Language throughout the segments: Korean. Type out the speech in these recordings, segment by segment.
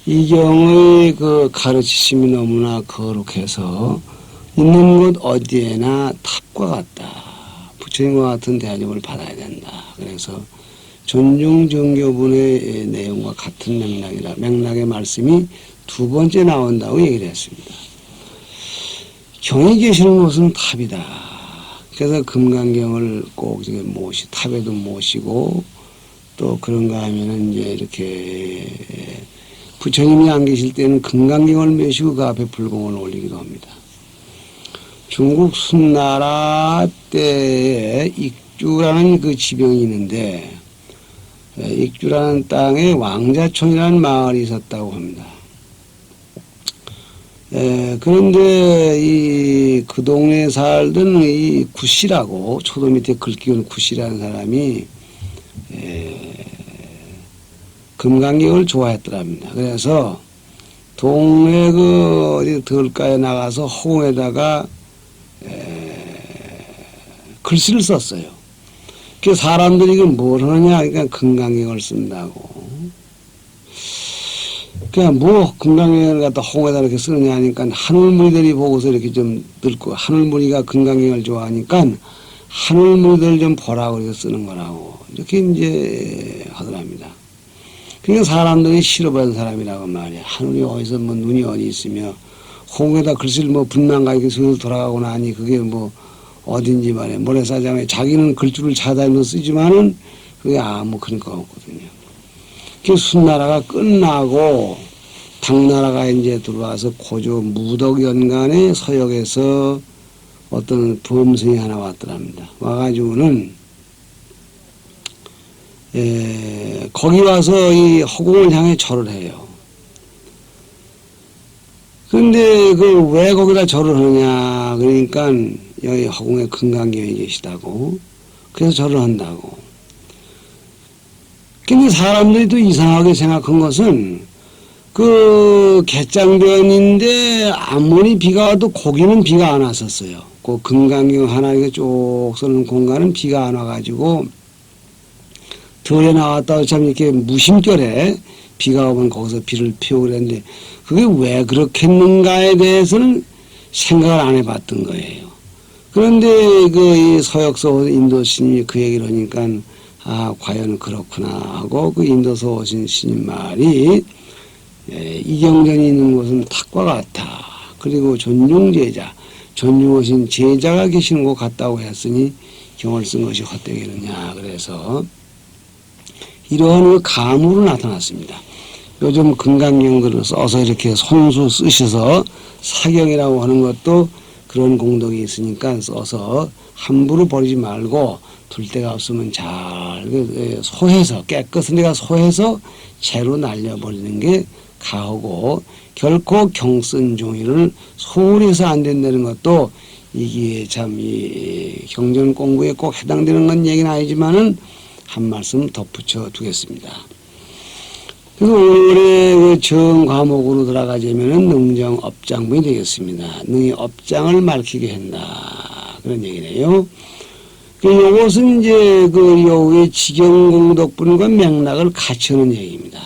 이경의 그 가르치심이 너무나 거룩해서 있는 곳 어디에나 탑과 같다. 부처님과 같은 대접을 받아야 된다. 그래서 존중 정교분의 내용과 같은 맥락의 말씀이 두 번째 나온다고 얘기를 했습니다. 경이 계시는 곳은 탑이다. 그래서 금강경을 꼭 탑에도 모시고 또 그런가 하면은 이제 이렇게 부처님이 안 계실 때는 금강경을 메시고 그 앞에 불공을 올리기도 합니다. 중국 순나라 때에 익주라는 그 지병이 있는데 익주라는 땅에 왕자촌이라는 마을이 있었다고 합니다. 그런데 그 동네에 살던 이 구씨라고 초도 밑에 글귀는 구씨라는 사람이 금강경을 좋아했더랍니다. 그래서 동네 그 어디 들가에 나가서 허공에다가 글씨를 썼어요. 그 사람들이 이걸 뭘 하느냐, 그러니까 금강경을 쓴다고. 그냥 뭐 금강경을 갖다 홍에다 이렇게 쓰느냐 하니까 하늘무리들이 보고서 이렇게 좀 늙고 하늘무리가 금강경을 좋아하니까 하늘무리들 좀 보라고 이렇게 쓰는 거라고 이렇게 이제 하더랍니다. 그러니까 사람들이 싫어하는 사람이라고 말이야. 하늘이 어디서 뭐 눈이 어디 있으며 홍에다 글씨를 뭐 분만가 이렇게 쓰면서 돌아가고 나니 그게 뭐 어딘지 말이야. 모래사장에 자기는 글줄을 찾아다니면서 쓰지만은 그게 아무 그런 거 없거든요. 그 순나라가 끝나고 당나라가 이제 들어와서 고조 무덕연간의 서역에서 어떤 범승이 하나 왔더랍니다. 와가지고는 거기 와서 이 허공을 향해 절을 해요. 그런데 그 왜 거기다 절을 하느냐 그러니까 여기 허공에 금강경이 계시다고 그래서 절을 한다고. 근데 사람들이 또 이상하게 생각한 것은 그 개장변인데 아무리 비가 와도 거기는 비가 안 왔었어요. 그 금강경 하나 이렇게 쭉 서는 공간은 비가 안 와가지고 들에 나왔다고 참 이렇게 무심결에 비가 오면 거기서 비를 피우고 그랬는데 그게 왜 그렇겠는가에 대해서는 생각을 안 해봤던 거예요. 그런데 그 서역서 인도 스님이 그 얘기를 하니까 아, 과연 그렇구나 하고 그 인도서 오신 스님 말이 이경전이 있는 곳은 탑과 같아. 그리고 존중제자, 존중하신 제자가 계시는 곳 같다고 했으니 경을 쓴 것이 헛되겠느냐. 그래서 이러한 그 감으로 나타났습니다. 요즘 금강경글을 써서 이렇게 손수 쓰셔서 사경이라고 하는 것도 그런 공덕이 있으니까 써서 함부로 버리지 말고 둘 데가 없으면 잘 소해서 깨끗한 데가 소해서 채로 날려버리는 게 가하고 결코 경 쓴 종이를 소홀히 해서 안 된다는 것도 이게 참 이 경전 공부에 꼭 해당되는 건 얘기는 아니지만은 한 말씀 덧붙여 두겠습니다. 그래서 올해 그 정 과목으로 들어가자면은 능정 업장분이 되겠습니다. 능이 업장을 밝히게 한다. 그런 얘기네요. 이것은 이제 그 여우의 지경공덕분과 맥락을 같이 하는 얘기입니다.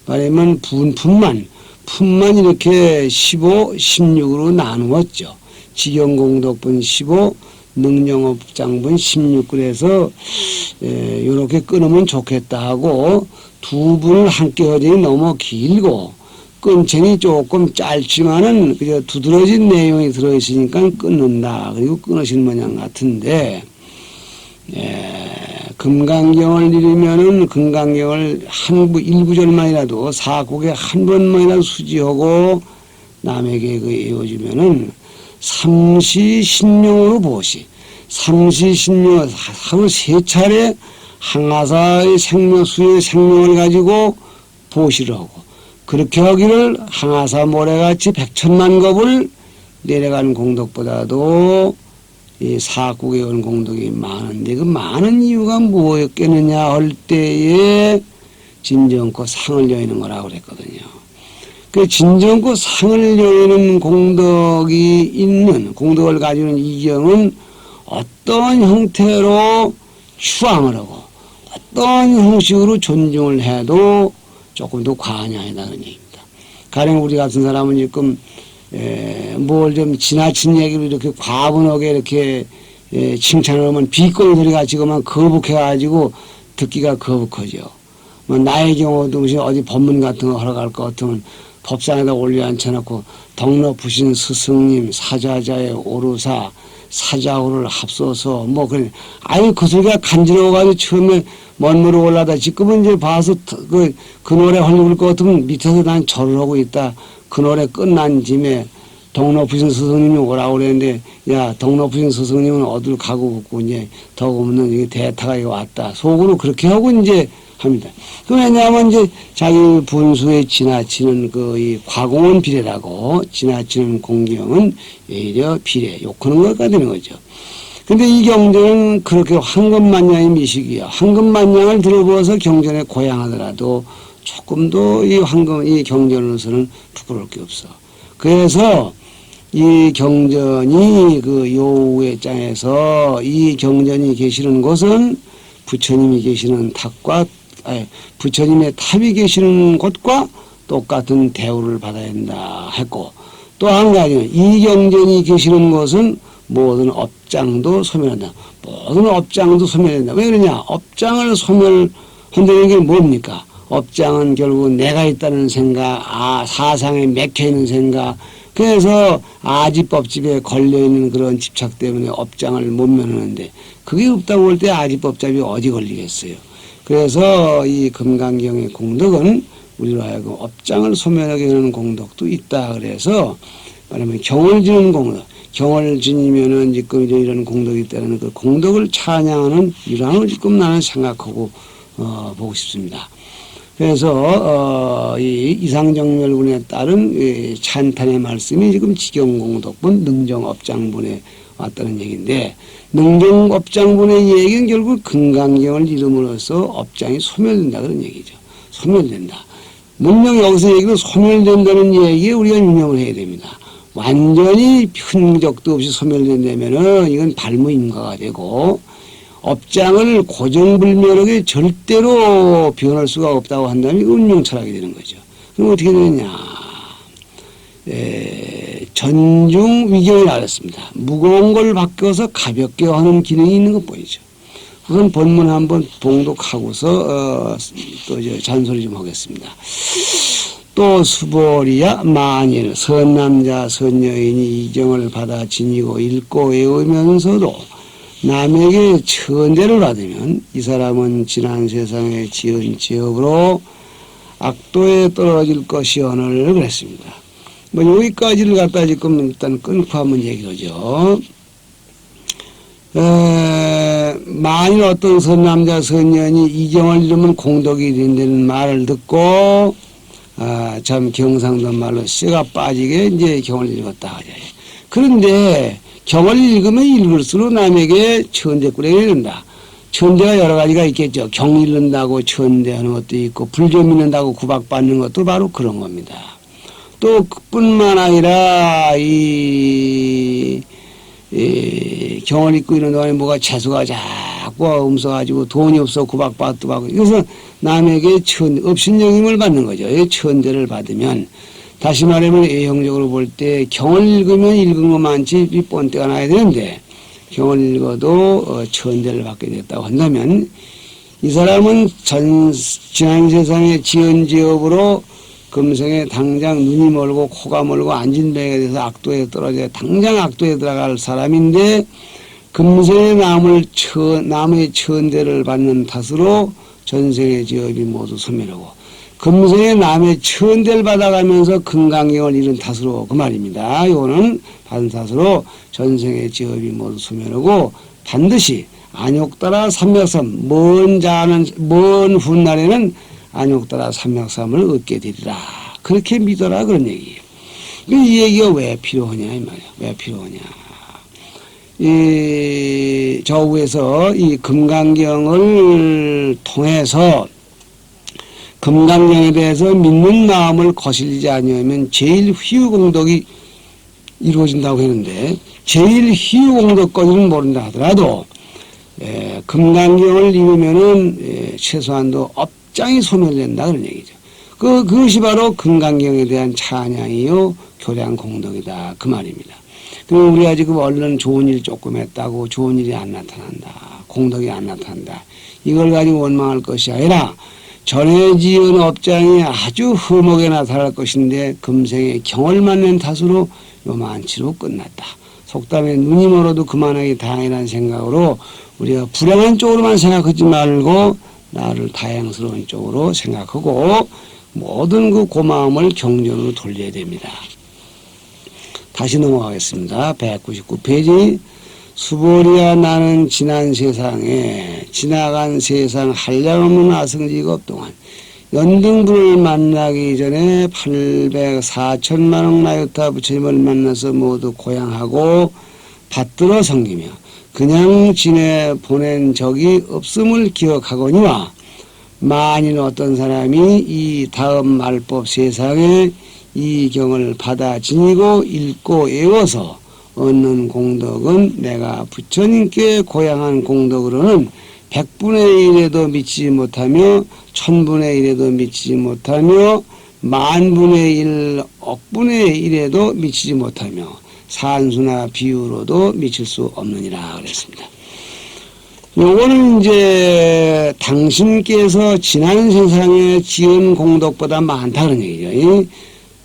말하면 품만 이렇게 15, 16으로 나누었죠. 지경공덕분 15, 능정업장분 16. 그래서 이렇게 끊으면 좋겠다 하고 두 분을 함께 하자니 너무 길고 끊쟁이 조금 짧지만은 그저 두드러진 내용이 들어있으니까 끊는다. 그리고 끊으신 모양 같은데 금강경을 읽으면은 금강경을 일 구절만이라도 사곡에 한 번만이라도 수지하고 남에게 그 이어주면은 삼시신명으로 보시. 삼시신명 하루 세 차례 항아사의 수의 생명을 가지고 보시를 하고 그렇게 하기를 항아사 모래같이 백천만 겁을 내려가는 공덕보다도 이 사국에 온 공덕이 많은데 그 많은 이유가 뭐였겠느냐 할 때에 진정코 상을 여의는 거라고 그랬거든요. 그 진정코 상을 여의는 공덕이 있는 공덕을 가지는 이경은 어떤 형태로 추앙을 하고 어떤 형식으로 존중을 해도 조금 더 과언이 아니다 그런 얘기입니다. 가령 우리 같은 사람은 지금 뭘 좀 지나친 얘기를 이렇게 과분하게 이렇게 칭찬을 하면 비꼬는 소리가 지금은 거북해가지고 듣기가 거북하죠. 뭐 나의 경우도 어디 법문 같은 거 하러 갈 것 같으면 법상에다 올려 앉혀놓고 덕높으신 스승님 사자자의 오르사 사자후를 합소서 뭐 그래 아유 그 소리가 간지러워가지고 처음에 먼무로 올라다 지금은 이제 봐서 그 노래 흘릴 것 같으면 밑에서 난 절을 하고 있다. 그 노래 끝난 짐에 덕높으신 스승님이 오라고 그랬는데 야 덕높으신 스승님은 어딜 가고 있고 이제 더구면 이게 대타가 이거 왔다. 속으로 그렇게 하고 이제 합니다. 그 왜냐하면 이제 자기 분수에 지나치는 이 과공은 비례라고 지나치는 공경은 오히려 비례 욕하는 것가 되는 거죠. 근데 이 경전은 그렇게 황금만냥의 미식이요. 황금만냥을 들어보아서 경전에 고향하더라도 조금도 이 경전으로서는 부끄러울 게 없어. 그래서 이 경전이 그 요우의 장에서 이 경전이 계시는 곳은 부처님이 계시는 탑과 부처님의 탑이 계시는 곳과 똑같은 대우를 받아야 한다 했고 또 한 가지는 이 경전이 계시는 곳은 모든 업장도 소멸한다. 모든 업장도 소멸한다. 왜 그러냐? 업장을 소멸한다는 게 뭡니까? 업장은 결국 내가 있다는 생각, 사상에 맥혀있는 생각, 그래서 아지법집에 걸려있는 그런 집착 때문에 업장을 못 면하는데 그게 없다고 볼 때 아지법집이 어디 걸리겠어요. 그래서 이 금강경의 공덕은 우리로 하여금 업장을 소멸하게 하는 공덕도 있다. 그래서 말하면 경을 지는 공덕, 경을 지니면은 지금 이런 공덕이 있다는 그 공덕을 찬양하는 일환을 지금 나는 생각하고 보고 싶습니다. 그래서 이 이상정멸군에 따른 찬탄의 말씀이 지금 지경공덕분 능정업장분에 왔다는 얘기인데 능정업장분의 얘기는 결국 금강경을 이름으로써 업장이 소멸된다 그런 얘기죠. 소멸된다. 문명 여기서 얘기는 소멸된다는 얘기에 우리가 유념을 해야 됩니다. 완전히 흔적도 없이 소멸된다면은 이건 발무임가가 되고 업장을 고정불멸하게 절대로 변할 수가 없다고 한다면 이건 운명철학이 되는 거죠. 그럼 어떻게 되느냐. 전중 위경이 나왔습니다. 무거운 걸 바뀌어서 가볍게 하는 기능이 있는 것 보이죠. 우선 본문 한번 봉독하고서 또 잔소리 좀 하겠습니다. 또 수보리야 만일 선남자 선여인이 이정을 받아 지니고 읽고 외우면서도 남에게 천대를 받으면 이 사람은 지난 세상에 지은 죄업으로 악도에 떨어질 것이오늘 그랬습니다. 뭐 여기까지를 갖다 지금 일단 끊고 한번 얘기를 하죠. 만일 어떤 선남자 선녀이 이정을 이루면 공덕이 된다는 말을 듣고 참 경상도 말로 쇠가 빠지게 이제 경을 읽었다 하죠. 그런데 경을 읽으면 읽을수록 남에게 천대꾸레가 이른다. 천대가 여러 가지가 있겠죠. 경 읽는다고 천대하는 것도 있고 불좀 읽는다고 구박받는 것도 바로 그런 겁니다. 또 그뿐만 아니라 이 경을 읽고 있는 동안에 뭐가 재수가 자꾸 없어가지고 돈이 없어 구박받도 받고 이것은 남에게 업신여김을 받는 거죠. 천대를 받으면 다시 말하면 외형적으로 볼 때 경을 읽으면 읽은 것만치 뻔때가 나야 되는데 경을 읽어도 천대를 받게 됐다고 한다면 이 사람은 지난 세상에 지은 죄업으로 금생에 당장 눈이 멀고 코가 멀고 앉은 배가 돼서 악도에 떨어져 당장 악도에 들어갈 사람인데 금생에 남의 천대를 받는 탓으로 전생의 죄업이 모두 소멸하고 금생에 남의 천대를 받아가면서 금강경을 잃은 탓으로 그 말입니다. 이거는 받은 탓으로 전생의 죄업이 모두 소멸하고 반드시 안욕따라 삼맥삼 먼 훗날에는 안욕따라 삼맥삼을 얻게 되리라. 그렇게 믿어라 그런 얘기예요. 이 얘기가 왜 필요하냐 이 말이야. 왜 필요하냐. 저 위에서 이 금강경을 통해서 금강경에 대해서 믿는 마음을 거슬리지 않으면 제일 희유공덕이 이루어진다고 했는데 제일 희유공덕까지는 모른다 하더라도 금강경을 읽으면은 최소한도 업장이 소멸된다 그런 얘기죠. 그것이 바로 금강경에 대한 찬양이요, 교량 공덕이다. 그 말입니다. 그럼 우리가 지금 얼른 좋은 일 조금 했다고 좋은 일이 안 나타난다. 공덕이 안 나타난다. 이걸 가지고 원망할 것이 아니라 전에 지은 업장이 아주 흠하게 나타날 것인데 금생에 경을 만난 탓으로 요만치로 끝났다. 속담에 눈이 멀어도 그만하기 다행이라는 생각으로 우리가 불행한 쪽으로만 생각하지 말고 나를 다행스러운 쪽으로 생각하고 모든 그 고마움을 경전으로 돌려야 됩니다. 다시 넘어가겠습니다. 199페이지. 수보리야 나는 지난 세상에 지나간 세상 한량없는 아승지가 없동안 연등분을 만나기 전에 4천만억 나유타 부처님을 만나서 모두 고향하고 받들어 섬기며 그냥 지내 보낸 적이 없음을 기억하거니와 만일 어떤 사람이 이 다음 말법 세상에 이 경을 받아 지니고 읽고 외워서 얻는 공덕은 내가 부처님께 고향한 공덕으로는 100분의 1에도 미치지 못하며 1000분의 1에도 미치지 못하며 10,000분의 1, 억분의 1에도 미치지 못하며 산수나 비유로도 미칠 수 없느니라 그랬습니다. 요거는 이제 당신께서 지난 세상에 지은 공덕보다 많다 그런 얘기죠.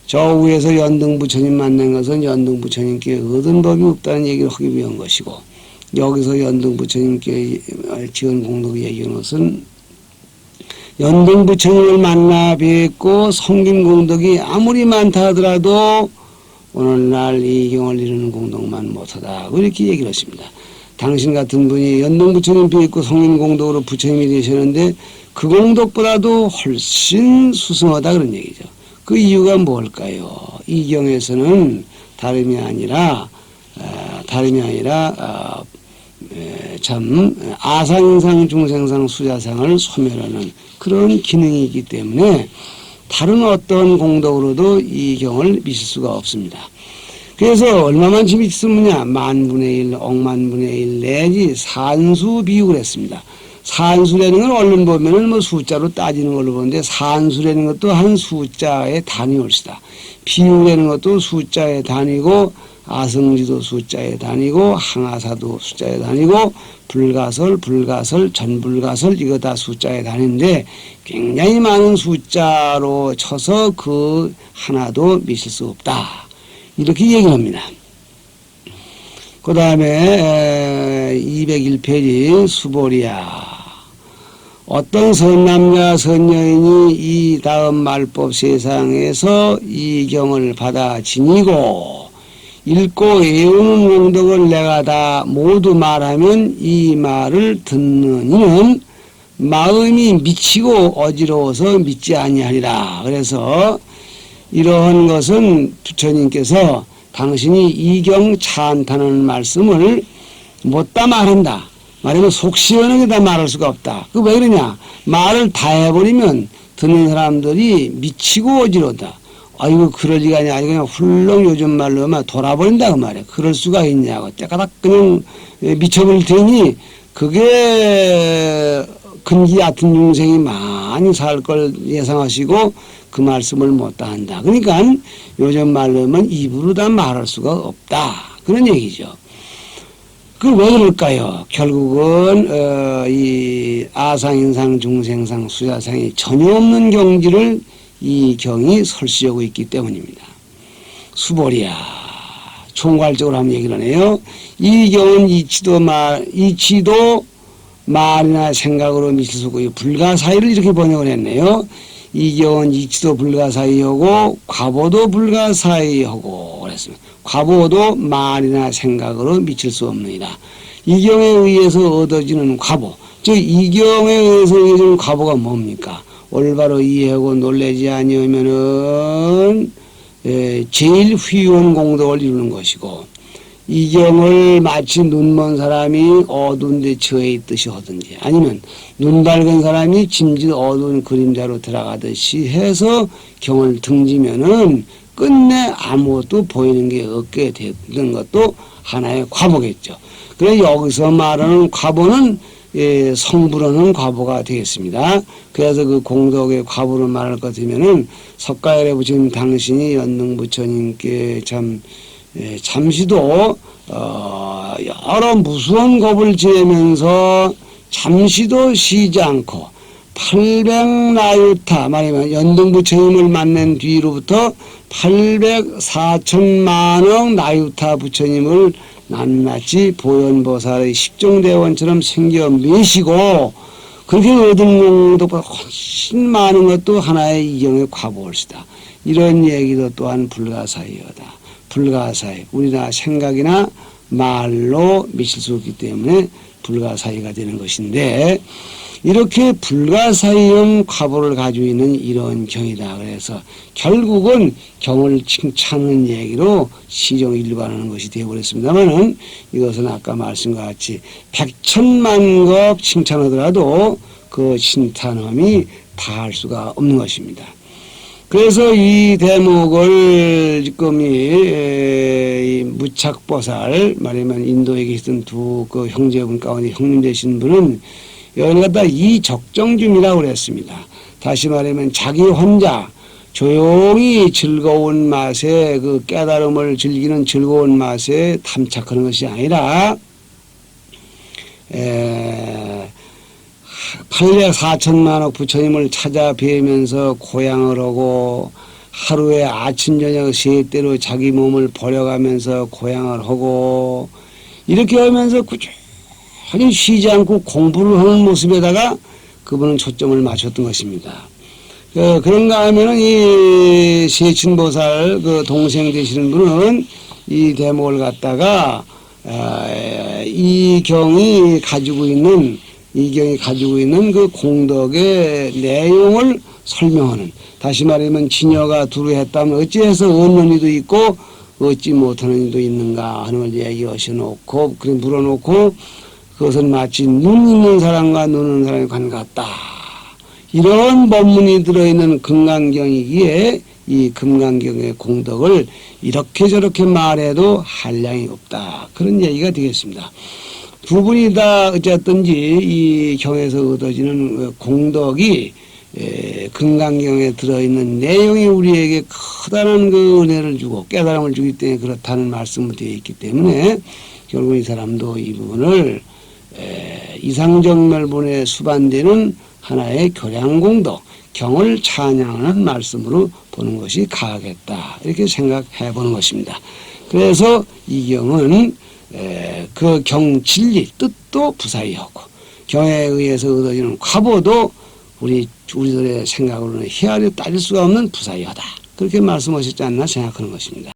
저 위에서 연등부처님 만난 것은 연등부처님께 얻은 법이 없다는 얘기를 하기 위한 것이고 여기서 연등부처님께 지은 공덕 얘기하는 것은 연등부처님을 만나 뵙고 섬긴 공덕이 아무리 많다 하더라도 오늘날 이 경을 이루는 공덕만 못하다 이렇게 얘기를 했습니다. 당신 같은 분이 연등부처님 뵙고 섬긴 공덕으로 부처님이 되셨는데 그 공덕보다도 훨씬 수승하다 그런 얘기죠. 그 이유가 뭘까요? 이 경에서는 다름이 아니라 참 아상인상 중생상 수자상을 소멸하는 그런 기능이 있기 때문에 다른 어떤 공덕으로도 이 경을 미칠 수가 없습니다. 그래서 얼마만치 미치느냐? 10,000분의 1, 억만분의 1 내지 산수 비유를 했습니다. 산수라는 건 얼른 보면은 뭐 숫자로 따지는 걸로 보는데 산수라는 것도 한 숫자의 단위올시다. 비유라는 것도 숫자의 단위고 아승지도 숫자의 단위고 항아사도 숫자의 단위고 불가설, 전불가설 이거 다 숫자의 단위인데 굉장히 많은 숫자로 쳐서 그 하나도 미칠 수 없다. 이렇게 얘기를 합니다. 그 다음에 201페이지 수보리야. 어떤 선남자 선여인이 이 다음 말법 세상에서 이 경을 받아 지니고 읽고 외우는 공덕을 내가 다 모두 말하면 이 말을 듣는 이는 마음이 미치고 어지러워서 믿지 아니하리라. 그래서 이러한 것은 부처님께서 당신이 이경 찬타는 말씀을 못다 말한다. 말하면 속 시원하게 다 말할 수가 없다. 그 왜 그러냐? 말을 다 해버리면 듣는 사람들이 미치고 어지러다. 아이고 그럴 리가 아니야. 그냥 훌렁 요즘 말로 하면 돌아버린다 그 말이야. 그럴 수가 있냐고. 때까닥 그냥 미쳐버릴 테니 그게 근기 얕은 중생이 많이 살 걸 예상하시고 그 말씀을 못다 한다. 그러니까 요즘 말로 하면 입으로 다 말할 수가 없다. 그런 얘기죠. 그 왜 그럴까요? 결국은 이 아상인상 중생상 수자상이 전혀 없는 경지를 이 경이 설시하고 있기 때문입니다. 수보리야. 총괄적으로 한번 얘기를 하네요. 이 경은 이치도 말이나 생각으로 미칠 수 없고 불가사의를 이렇게 번역을 했네요. 이 경은 이치도 불가사의하고 과보도 불가사의하고 그랬습니다. 과보도 말이나 생각으로 미칠 수 없느니라. 이 경에 의해서 얻어지는 과보, 즉 이 경에 의해서 얻어지는 과보가 뭡니까? 올바로 이해하고 놀라지 아니하면은 제일 휘운 공덕을 이루는 것이고 이 경을 마치 눈먼 사람이 어두운 데 처해 있듯이 하든지 아니면 눈 밝은 사람이 짐짓 어두운 그림자로 들어가듯이 해서 경을 등지면은 끝내 아무것도 보이는 게 없게 되는 것도 하나의 과보겠죠. 그래서 여기서 말하는 과보는 성불하는 과보가 되겠습니다. 그래서 그 공덕의 과보로 말할 것 같으면은 석가열에 부처님 당신이 연등부처님께 잠시도 여러 무수한 겁을 지내면서 잠시도 쉬지 않고 800나유타 말하면 연등부처님을 만난 뒤로부터 800,4천만억 나유타 부처님을 낱낱이 보현보살의 십종대원처럼 생겨 매시고 그렇게 얻은 공덕보다 훨씬 많은 것도 하나의 이경의 과보일시다. 이런 얘기도 또한 불가사의하다. 불가사의 우리나라 생각이나 말로 미칠 수 없기 때문에 불가사의가 되는 것인데 이렇게 불가사의형 과보를 가지고 있는 이런 경이다. 그래서 결국은 경을 칭찬하는 얘기로 시정을 일관하는 것이 되어버렸습니다만은 이것은 아까 말씀과 같이 백천만급 칭찬하더라도 그 칭찬함이 다할 수가 없는 것입니다. 그래서 이 대목을 지금 이 무착보살 말하면 인도에 계시던 두 그 형제분 가운데 형님 되신 분은 여기를 갖다 이적정중이라고 그랬습니다. 다시 말하면 자기 혼자 조용히 즐거운 맛에 그 깨달음을 즐기는 즐거운 맛에 탐착하는 것이 아니라 800,4천만억 부처님을 찾아 뵈면서 고향을 하고 하루에 아침 저녁 세 때로 자기 몸을 버려가면서 고향을 하고 이렇게 하면서 꾸준히 쉬지 않고 공부를 하는 모습에다가 그분은 초점을 맞췄던 것입니다. 그런가 하면은 이 세친보살 그 동생 되시는 분은 이 대목을 갖다가 이 경이 가지고 있는 그 공덕의 내용을 설명하는 다시 말하면 지녀가 두루했다면 어찌해서 얻는 이도 있고 얻지 못하는 이도 있는가 하는 걸 얘기하셔 놓고 그래 물어놓고 그것은 마치 눈 있는 사람과 눈 없는 사람의 관 같다. 이런 법문이 들어있는 금강경이기에 이 금강경의 공덕을 이렇게 저렇게 말해도 한량이 없다. 그런 얘기가 되겠습니다. 두 분이 다 어쨌든지 이 경에서 얻어지는 공덕이 금강경에 들어있는 내용이 우리에게 커다란 그 은혜를 주고 깨달음을 주기 때문에 그렇다는 말씀을 되어 있기 때문에 결국 이 사람도 이 부분을 이상정멸본에 수반되는 하나의 교량공덕, 경을 찬양하는 말씀으로 보는 것이 가하겠다. 이렇게 생각해 보는 것입니다. 그래서 이 경은 그 경 진리, 뜻도 부사이하고 경에 의해서 얻어지는 과보도 우리들의 생각으로는 헤아려 따질 수가 없는 부사이하다. 그렇게 말씀하셨지 않나 생각하는 것입니다.